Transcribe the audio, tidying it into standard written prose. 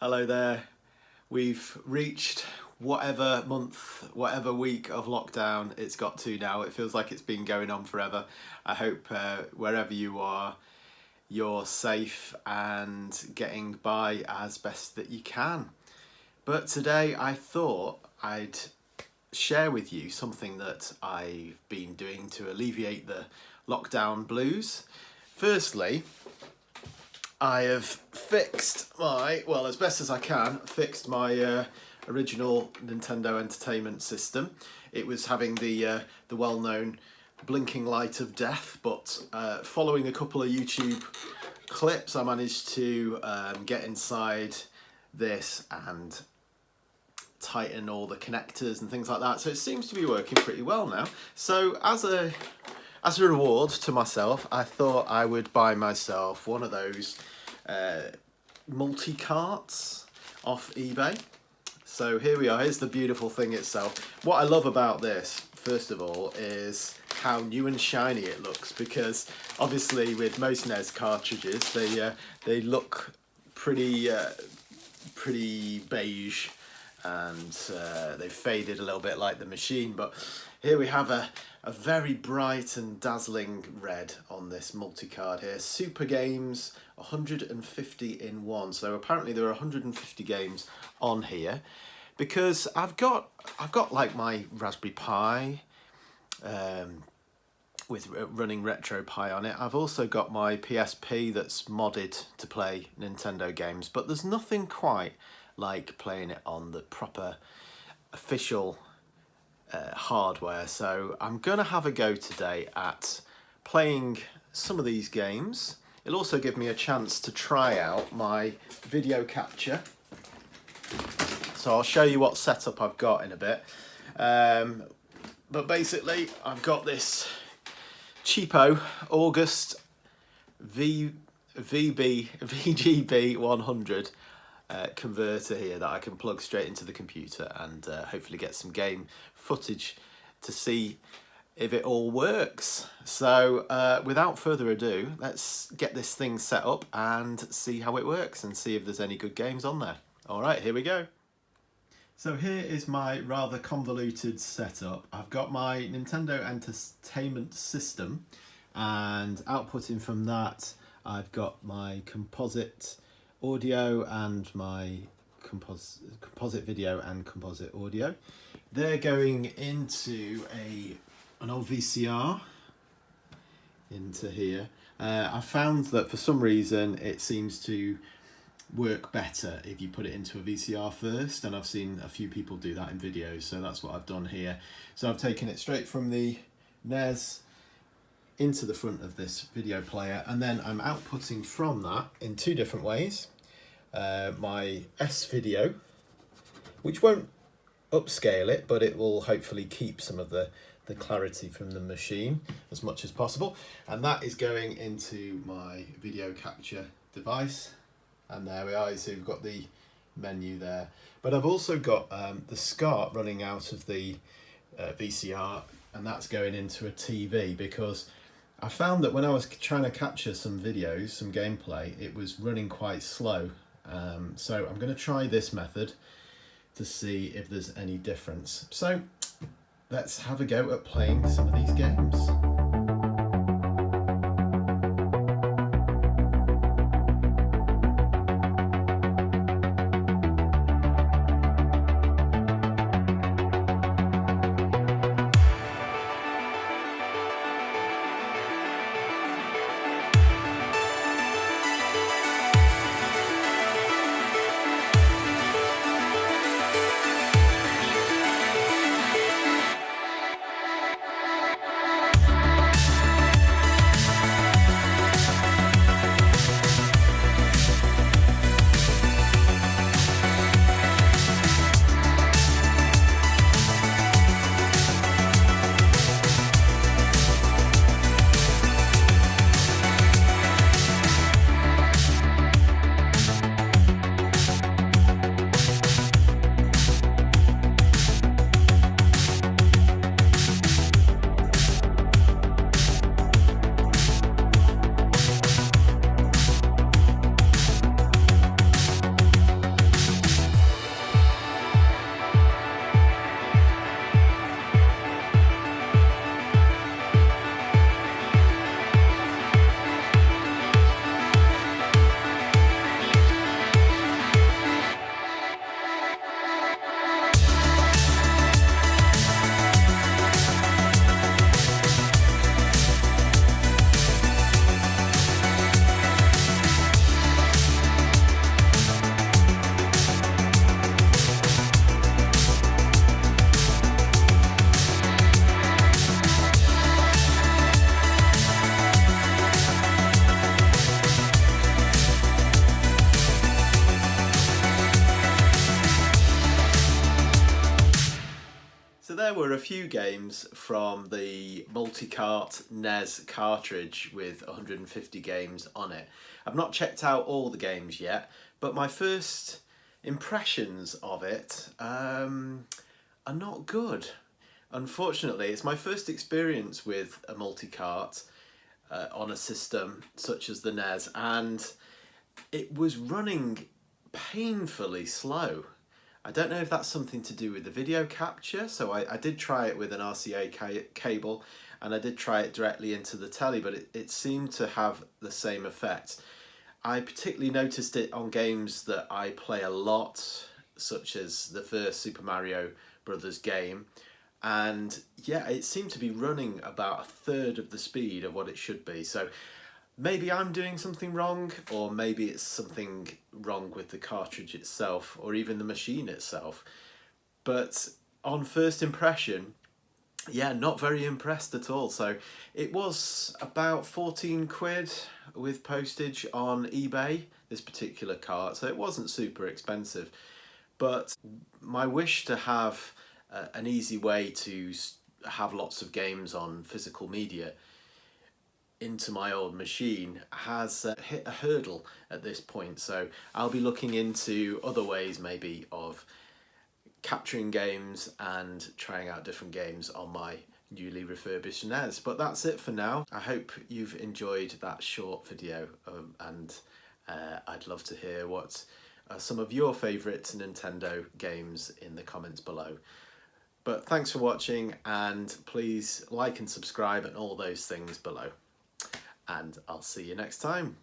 Hello there. We've reached whatever month, whatever week of lockdown it's got to now. It feels like it's been going on forever. I hope wherever you are, you're safe and getting by as best that you can. But today I thought I'd share with you something that I've been doing to alleviate the lockdown blues. Firstly, I have fixed my, well, as best as I can, fixed my original Nintendo Entertainment System. It was having the well-known blinking light of death, but following a couple of YouTube clips, I managed to get inside this and tighten all the connectors and things like that. So it seems to be working pretty well now. So as a reward to myself, I thought I would buy myself one of those multi-carts off eBay. So here we are, here's the beautiful thing itself. What I love about this, first of all, is how new and shiny it looks, because obviously with most NES cartridges, they look pretty beige, and they've faded a little bit like the machine, but here we have a very bright and dazzling red on this multi-card here. Super Games 150 in one. So apparently there are 150 games on here, because I've got like my Raspberry Pi with running RetroPie on it. I've also got my PSP that's modded to play Nintendo games, but there's nothing quite like playing it on the proper official hardware. So I'm gonna have a go today at playing some of these games. It'll also give me a chance to try out my video capture. So I'll show you what setup I've got in a bit. But basically I've got this cheapo August VGB100 converter here that I can plug straight into the computer and hopefully get some game footage to see if it all works. So without further ado, let's get this thing set up and see how it works and see if there's any good games on there. All right, here we go. So here is my rather convoluted setup. I've got my Nintendo Entertainment System, and outputting from that I've got my composite audio and my composite video and composite audio. They're going into an old VCR into here. I found that for some reason it seems to work better if you put it into a VCR first, and I've seen a few people do that in videos, so that's what I've done here. So I've taken it straight from the NES into the front of this video player, and then I'm outputting from that in two different ways. My S video, which won't upscale it, but it will hopefully keep some of the clarity from the machine as much as possible, and that is going into my video capture device. And there we are, so we've got the menu there. But I've also got the SCART running out of the VCR, and that's going into a TV, because I found that when I was trying to capture some videos, some gameplay, it was running quite slow. So I'm going to try this method to see if there's any difference. So let's have a go at playing some of these games. there were a few games from the Multicart NES cartridge with 150 games on it. I've not checked out all the games yet, but my first impressions of it are not good. Unfortunately, it's my first experience with a Multicart on a system such as the NES, and it was running painfully slow. I don't know if that's something to do with the video capture, so I did try it with an RCA cable, and I did try it directly into the telly, but it seemed to have the same effect. I particularly noticed it on games that I play a lot, such as the first Super Mario Brothers game, and yeah, it seemed to be running about a third of the speed of what it should be. So maybe I'm doing something wrong, or maybe it's something wrong with the cartridge itself, or even the machine itself. But on first impression, yeah, not very impressed at all. So it was about 14 quid with postage on eBay, this particular cart, so it wasn't super expensive. But my wish to have an easy way to have lots of games on physical media into my old machine has hit a hurdle at this point, so I'll be looking into other ways maybe of capturing games and trying out different games on my newly refurbished NES. But that's it for now. I hope you've enjoyed that short video, and I'd love to hear what are some of your favourite Nintendo games in the comments below. But thanks for watching, and please like and subscribe and all those things below. And I'll see you next time.